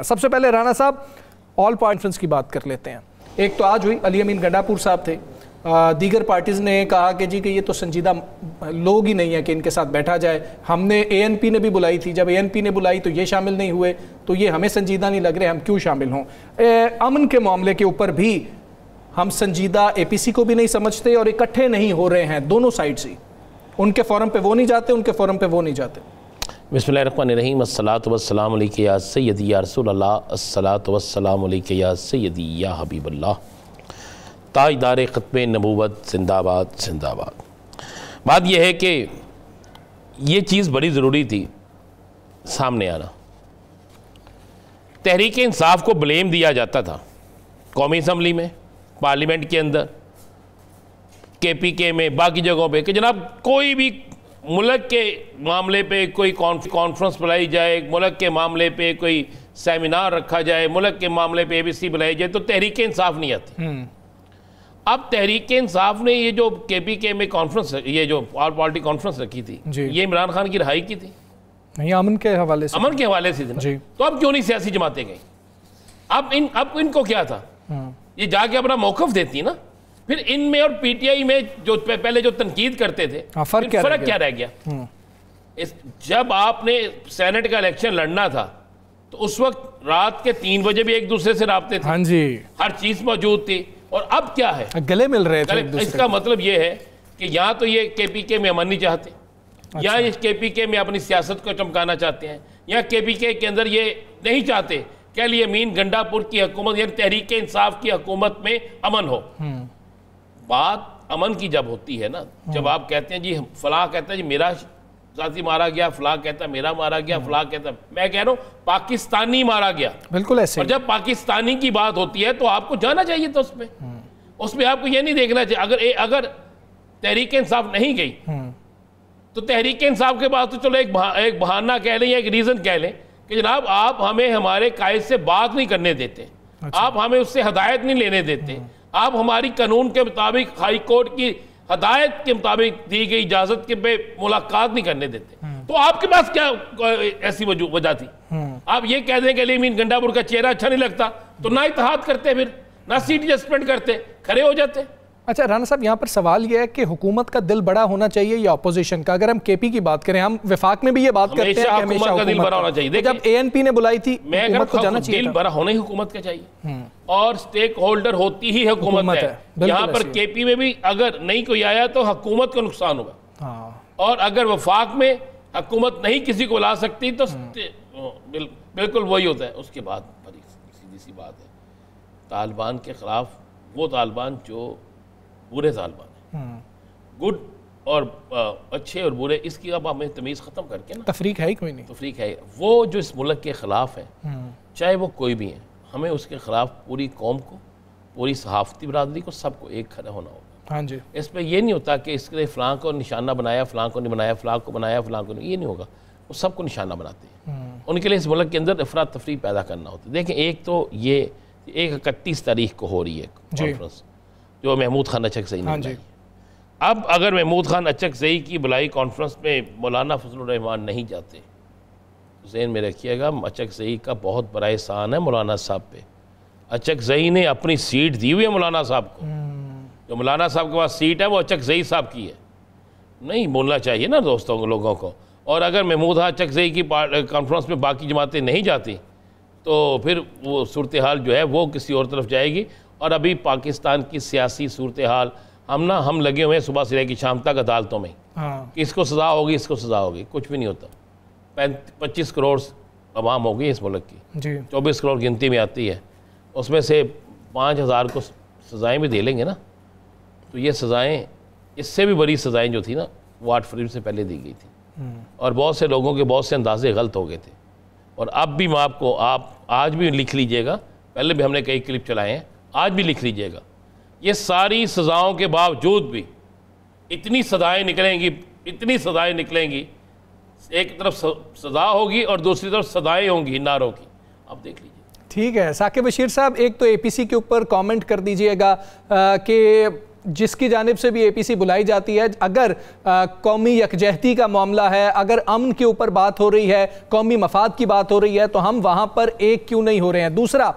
سب سے پہلے رانا صاحب آل کانفرنس کی بات کر لیتے ہیں. ایک تو آج ہوئی، علی امین گنڈاپور صاحب تھے، دیگر پارٹیز نے کہا کہ جی کہ یہ تو سنجیدہ لوگ ہی نہیں ہیں کہ ان کے ساتھ بیٹھا جائے. ہم نے اے این پی نے بھی بلائی تھی، جب اے این پی نے بلائی تو یہ شامل نہیں ہوئے، تو یہ ہمیں سنجیدہ نہیں لگ رہے، ہم کیوں شامل ہوں. امن کے معاملے کے اوپر بھی ہم سنجیدہ اے پی سی کو بھی نہیں سمجھتے اور اکٹھے نہیں ہو رہے ہیں دونوں سائڈ سے. ان کے فورم پہ وہ نہیں جاتے، ان کے فورم پہ وہ نہیں جاتے. بسم اللہ الرحمن الرحیم. الصلاۃ والسلام علیک یا سیدی یا رسول اللہ. الصلاۃ والسلام علیک یا سیدی یا حبیب اللہ. تاجدار ختم نبوت زندہ باد زندہ باد. بات یہ ہے کہ یہ چیز بڑی ضروری تھی سامنے آنا. تحریک انصاف کو بلیم دیا جاتا تھا قومی اسمبلی میں، پارلیمنٹ کے اندر، کے پی کے میں، باقی جگہوں پہ، کہ جناب کوئی بھی ملک کے معاملے پہ کوئی کانفرنس بلائی جائے، ملک کے معاملے پہ کوئی سیمینار رکھا جائے، ملک کے معاملے پہ اے بی سی بلائی جائے تو تحریک انصاف نہیں آتی. اب تحریک انصاف نے یہ جو کے پی کے میں کانفرنس، یہ جو آل پارٹی کانفرنس رکھی تھی، یہ عمران خان کی رہائی کی تھی، نہیں امن کے حوالے سے، امن کے حوالے سے تھی نا. تو اب کیوں نہیں سیاسی جماعتیں گئیں؟ اب ان کو کیا تھا، یہ جا کے اپنا موقف دیتی نا. پھر ان میں اور پی ٹی آئی میں جو پہلے جو تنقید کرتے تھے، فرق کیا رہ گیا؟ جب آپ نے سینٹ کا الیکشن لڑنا تھا تو اس وقت رات کے 3 بجے بھی ایک دوسرے سے رابطے تھے، ہر چیز موجود تھی. اور اب کیا ہے؟ گلے مل رہے تھے. اس کا مطلب یہ ہے کہ یہاں تو یہ کے پی کے میں امن نہیں چاہتے، یا یہ کے پی کے میں اپنی سیاست کو چمکانا چاہتے ہیں، یا کے پی کے اندر یہ نہیں چاہتے کہ علی امین گنڈاپور کی حکومت یعنی تحریک انصاف کی حکومت میں امن ہو. بات امن کی جب ہوتی ہے نا، جب آپ کہتے ہیں جی فلاں کہتا ہے جی میرا ذاتی مارا گیا، فلاں کہتا ہے میرا مارا گیا، فلاں کہتا ہے، میں کہہ رہا ہوں پاکستانی مارا گیا. بالکل ایسے. اور جب پاکستانی کی بات ہوتی ہے تو آپ کو جانا چاہیے تھا اس میں آپ کو یہ نہیں دیکھنا چاہیے. اگر تحریک انصاف نہیں گئی تو تحریک انصاف کے بعد تو چلو ایک بہانہ کہہ لیں یا ایک ریزن کہہ لیں کہ جناب آپ ہمیں ہمارے قائد سے بات نہیں کرنے دیتے، آپ ہمیں اس سے ہدایت نہیں لینے دیتے، آپ ہماری قانون کے مطابق ہائی کورٹ کی ہدایت کے مطابق دی گئی اجازت کے پہ ملاقات نہیں کرنے دیتے. تو آپ کے پاس کیا ایسی وجہ تھی؟ آپ یہ کہہ دیں کہ علی امین گنڈاپور کا چہرہ اچھا نہیں لگتا تو نہ اتحاد کرتے، پھر نہ سیٹ ایڈجسٹمنٹ کرتے، کھڑے ہو جاتے. اچھا رانا صاحب، یہاں پر سوال یہ ہے کہ حکومت کا دل بڑا ہونا چاہیے یا اپوزیشن کا؟ اگر ہم کے پی کی بات کریں، ہم وفاق میں بھی یہ بات کرتے ہیں کہ ہمیشہ حکومت کا دل بڑا ہونا چاہیے. جب اے این پی نے بلائی تھی حکومت کو جانا چاہیے، دل بڑا ہونا ہی حکومت کا چاہیے، اور سٹیک ہولڈر ہوتی ہی حکومت ہے. یہاں پر کے پی میں بھی اگر نہیں کوئی آیا تو حکومت کو نقصان ہوگا، اور اگر وفاق میں حکومت نہیں کسی کو لا سکتی تو بالکل وہی ہوتا ہے. اس کے بعد بڑی سیدھی سی بات ہے، طالبان کے خلاف وہ طالبان جو برے طالبان ہیں، گڈ اور اچھے اور برے، اس کی اب ہمیں تمیز ختم کر کے نا، تفریق ہے ہی کوئی نہیں. تفریق ہے وہ جو اس ملک کے خلاف ہے، چاہے وہ کوئی بھی ہیں، ہمیں اس کے خلاف پوری قوم کو، پوری صحافتی برادری کو، سب کو ایک کھڑا ہونا ہوگا. اس پہ یہ نہیں ہوتا کہ اس کے لیے فلاں کو نشانہ بنایا، فلاں کو نہیں بنایا، فلاں کو بنایا، فلاں کو نہیں، یہ نہیں ہوگا. وہ سب کو نشانہ بناتے ہیں. ان کے لیے اس ملک کے اندر افراتفری پیدا کرنا ہوتا ہے. دیکھیں، ایک تو یہ 31 تاریخ کو ہو رہی ہے کانفرنس جو محمود خان اچکزئی نے بلائی. اب اگر محمود خان اچکزئی کی بلائی کانفرنس میں مولانا فضل الرحمان نہیں جاتے، ذہن میں رکھیے گا اچکزئی کا بہت بڑا احسان ہے مولانا صاحب پہ. اچکزئی نے اپنی سیٹ دی ہوئی ہے مولانا صاحب کو. جو مولانا صاحب کے پاس سیٹ ہے وہ اچکزئی صاحب کی ہے. نہیں بولنا چاہیے نا دوستوں کو، لوگوں کو. اور اگر محمود خان اچکزئی کی کانفرنس میں باقی جماعتیں نہیں جاتی تو پھر وہ صورتحال جو ہے وہ کسی اور طرف جائے گی. اور ابھی پاکستان کی سیاسی صورتحال ہم لگے ہوئے ہیں صبح سے لے کے شام تک عدالتوں میں کہ اس کو سزا ہوگی، اس کو سزا ہوگی. کچھ بھی نہیں ہوتا. 25 کروڑ عوام ہوگی اس ملک کی، 24 کروڑ گنتی میں آتی ہے. اس میں سے 5000 کو سزائیں بھی دے لیں گے نا، تو یہ سزائیں، اس سے بھی بڑی سزائیں جو تھی نا وہ 8 فروری سے پہلے دی گئی تھی. اور بہت سے لوگوں کے بہت سے اندازے غلط ہو گئے تھے. اور اب بھی میں آپ کو آج بھی لکھ لیجئے گا، پہلے بھی ہم نے کئی کلپ چلائے ہیں، آج بھی لکھ لیجئے گا، یہ ساری سزاؤں کے باوجود بھی اتنی سزائیں نکلیں گی، ایک طرف سزا ہوگی اور دوسری طرف سزائیں ہوں گی نعروں کی. آپ دیکھ لیجئے. ٹھیک ہے ثاقب بشیر صاحب، ایک تو اے پی سی کے اوپر کامنٹ کر دیجئے گا کہ جس کی جانب سے بھی اے پی سی بلائی جاتی ہے، اگر قومی یکجہتی کا معاملہ ہے، اگر امن کے اوپر بات ہو رہی ہے، قومی مفاد کی بات ہو رہی ہے، تو ہم وہاں پر ایک کیوں نہیں ہو رہے ہیں؟ دوسرا،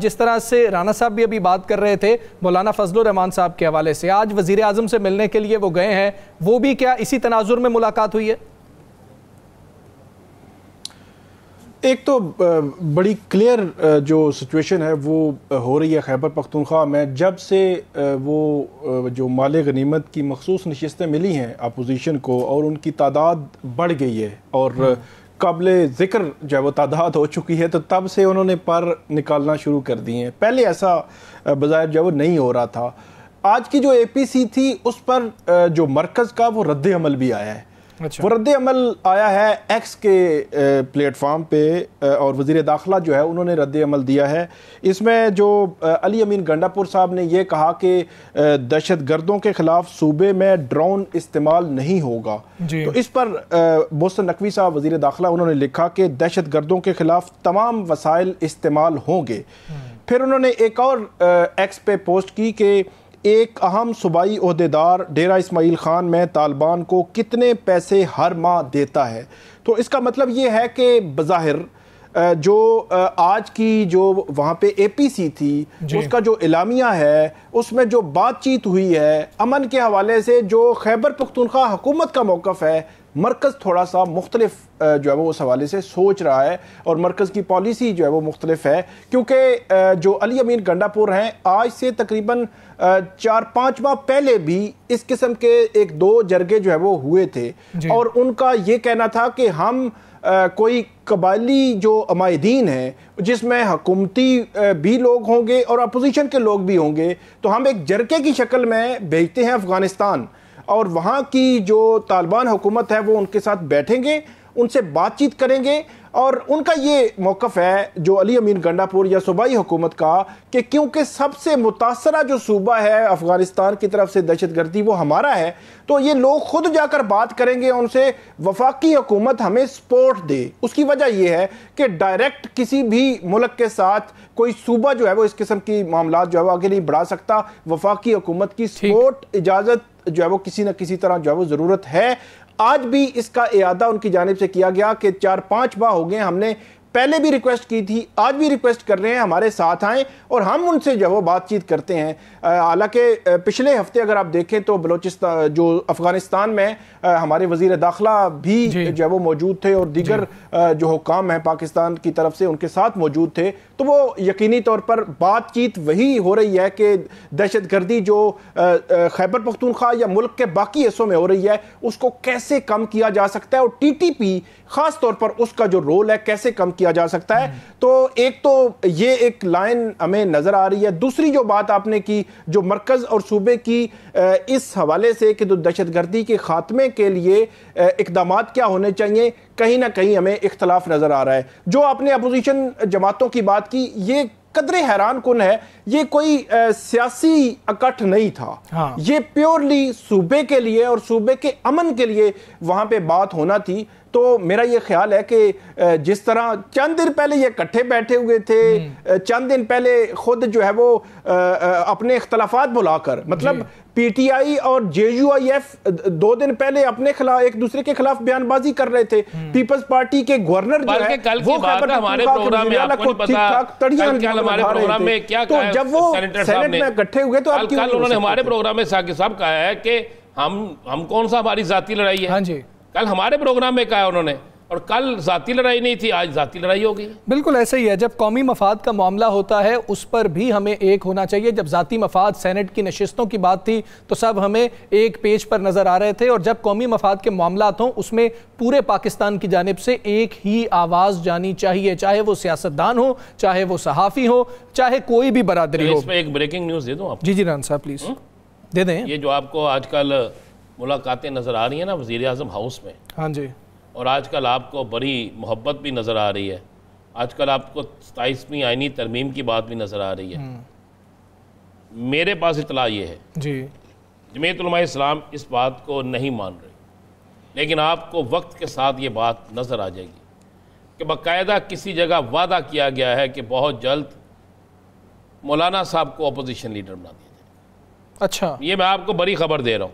جس طرح سے رانا صاحب بھی ابھی بات کر رہے تھے مولانا فضل الرحمان صاحب کے حوالے سے، آج وزیر اعظم سے ملنے کے لیے وہ گئے ہیں، وہ بھی کیا اسی تناظر میں ملاقات ہوئی ہے؟ ایک تو بڑی کلیئر جو سچویشن ہے وہ ہو رہی ہے خیبر پختونخوا میں، جب سے وہ جو مال غنیمت کی مخصوص نشستیں ملی ہیں اپوزیشن کو اور ان کی تعداد بڑھ گئی ہے اور قابل ذکر جو ہے وہ تعداد ہو چکی ہے، تو تب سے انہوں نے پر نکالنا شروع کر دی ہیں۔ پہلے ایسا بظاہر جو ہے وہ نہیں ہو رہا تھا۔ آج کی جو اے پی سی تھی اس پر جو مرکز کا وہ رد عمل بھی آیا ہے، وہ رد عمل آیا ہے ایکس کے پلیٹ فارم پہ، اور وزیر داخلہ جو ہے انہوں نے رد عمل دیا ہے۔ اس میں جو علی امین گنڈا پور صاحب نے یہ کہا کہ دہشت گردوں کے خلاف صوبے میں ڈرون استعمال نہیں ہوگا، تو اس پر محسن نقوی صاحب وزیر داخلہ انہوں نے لکھا کہ دہشت گردوں کے خلاف تمام وسائل استعمال ہوں گے۔ پھر انہوں نے ایک اور ایکس پہ پوسٹ کی کہ ایک اہم صوبائی عہدیدار ڈیرہ اسماعیل خان میں طالبان کو کتنے پیسے ہر ماہ دیتا ہے۔ تو اس کا مطلب یہ ہے کہ بظاہر جو آج کی جو وہاں پہ اے پی سی تھی اس کا جو اعلامیہ ہے، اس میں جو بات چیت ہوئی ہے امن کے حوالے سے، جو خیبر پختونخوا حکومت کا موقف ہے، مرکز تھوڑا سا مختلف جو ہے وہ اس حوالے سے سوچ رہا ہے اور مرکز کی پالیسی جو ہے وہ مختلف ہے، کیونکہ جو علی امین گنڈا پور ہیں آج سے تقریباً 4-5 ماہ پہلے بھی اس قسم کے 1-2 جرگے جو ہے وہ ہوئے تھے، اور ان کا یہ کہنا تھا کہ ہم کوئی قبائلی جو عمائدین ہیں جس میں حکومتی بھی لوگ ہوں گے اور اپوزیشن کے لوگ بھی ہوں گے، تو ہم ایک جرگے کی شکل میں بھیجتے ہیں افغانستان، اور وہاں کی جو طالبان حکومت ہے وہ ان کے ساتھ بیٹھیں گے، ان سے بات چیت کریں گے، اور ان کا یہ موقف ہے جو علی امین گنڈا پور یا صوبائی حکومت کا کہ کیونکہ سب سے متاثرہ جو صوبہ ہے افغانستان کی طرف سے دہشت گردی وہ ہمارا ہے، تو یہ لوگ خود جا کر بات کریں گے ان سے، وفاقی حکومت ہمیں سپورٹ دے۔ اس کی وجہ یہ ہے کہ ڈائریکٹ کسی بھی ملک کے ساتھ کوئی صوبہ جو ہے وہ اس قسم کی معاملات جو ہے وہ آگے نہیں بڑھا سکتا، وفاقی حکومت کی سپورٹ اجازت جو ہے وہ کسی نہ کسی طرح جو ہے وہ ضرورت ہے۔ آج بھی اس کا اعادہ ان کی جانب سے کیا گیا کہ 4-5 ماہ ہو گئے، ہم نے پہلے بھی ریکویسٹ کی تھی، آج بھی ریکویسٹ کر رہے ہیں ہمارے ساتھ آئیں اور ہم ان سے جو وہ بات چیت کرتے ہیں۔ حالانکہ پچھلے ہفتے اگر آپ دیکھیں تو بلوچستان جو افغانستان میں ہمارے وزیر داخلہ بھی جو وہ موجود تھے اور دیگر جو حکام ہیں پاکستان کی طرف سے ان کے ساتھ موجود تھے، تو وہ یقینی طور پر بات چیت وہی ہو رہی ہے کہ دہشت گردی جو خیبر پختونخوا یا ملک کے باقی حصوں میں ہو رہی ہے اس کو کیسے کم کیا جا سکتا ہے، اور ٹی ٹی پی خاص طور پر اس کا جو رول ہے کیسے کم کیا جا سکتا ہے۔ تو ایک تو یہ ایک لائن ہمیں نظر آ رہی ہے۔ دوسری جو بات آپ نے کی جو مرکز اور صوبے کی اس حوالے سے کہ دہشت گردی کے خاتمے کے لیے اقدامات کیا ہونے چاہیے، کہیں نہ کہیں ہمیں اختلاف نظر آ رہا ہے۔ جو آپ نے اپوزیشن جماعتوں کی بات کی، یہ قدرے حیران کن ہے، یہ کوئی سیاسی اکٹھ نہیں تھا، یہ پیورلی صوبے کے لیے اور صوبے کے امن کے لیے وہاں پہ بات ہونا تھی۔ تو میرا یہ خیال ہے کہ جس طرح چند دن پہلے یہ اکٹھے بیٹھے ہوئے تھے، چند دن پہلے خود جو ہے وہ اپنے اختلافات بلا کر، مطلب پی ٹی آئی اور جے یو آئی ایف 2 دن پہلے اپنے خلاف ایک دوسرے کے خلاف بیان بازی کر رہے تھے، پیپلز پارٹی کے گورنر جو ہے وہ ہمارے پروگرام میں آپ کو نہیں پتا ہمارے پروگرام میں کیا کہا ہے، جب وہ سینٹ میں اکٹھے ہوئے تو کل انہوں نے ہمارے پروگرام میں ثاقب صاحب کہا ہے کہ ہم کون سا ہماری ذاتی لڑائی ہے، کل ہمارے پروگرام میں کہا ہے انہوں نے، اور کل ذاتی لڑائی نہیں تھی، آج ذاتی لڑائی ہو گئی۔ بالکل ایسا ہی ہے، جب قومی مفاد کا معاملہ ہوتا ہے اس پر بھی ہمیں ایک ہونا چاہیے۔ جب ذاتی مفاد سینٹ کی نشستوں کی بات تھی تو سب ہمیں ایک پیج پر نظر آ رہے تھے، اور جب قومی مفاد کے معاملات ہوں اس میں پورے پاکستان کی جانب سے ایک ہی آواز جانی چاہیے، چاہے وہ سیاستدان ہو، چاہے وہ صحافی ہو، چاہے کوئی بھی برادری ہو۔ اس میں ایک بریکنگ نیوز دے دوں آپ؟ جی ران صاحب پلیز دے دیں۔ یہ جو آپ کو آج کل ملاقاتیں نظر آ رہی ہیں نا وزیر اعظم ہاؤس میں، ہاں جی، اور آج کل آپ کو بڑی محبت بھی نظر آ رہی ہے، آج کل آپ کو 27ویں آئینی ترمیم کی بات بھی نظر آ رہی ہے۔ میرے پاس اطلاع یہ ہے جی جمعیت علماء اسلام اس بات کو نہیں مان رہی، لیکن آپ کو وقت کے ساتھ یہ بات نظر آ جائے گی کہ باقاعدہ کسی جگہ وعدہ کیا گیا ہے کہ بہت جلد مولانا صاحب کو اپوزیشن لیڈر بنا دیا جائے۔ اچھا یہ میں آپ کو بڑی خبر دے رہا ہوں.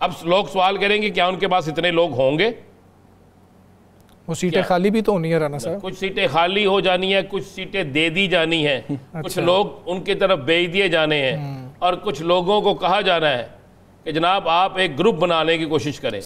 اب لوگ سوال کریں گے کیا ان کے پاس اتنے لوگ ہوں گے؟ وہ سیٹیں خالی بھی تو ہونی ہے رانا صاحب. کچھ سیٹیں خالی ہو جانی ہیں, کچھ سیٹیں دے دی جانی ہیں, کچھ لوگ ان کی طرف بھیج دیے جانے ہیں, اور کچھ لوگوں کو کہا جا رہا ہے کہ جناب آپ ایک گروپ بنانے کی کوشش کریں.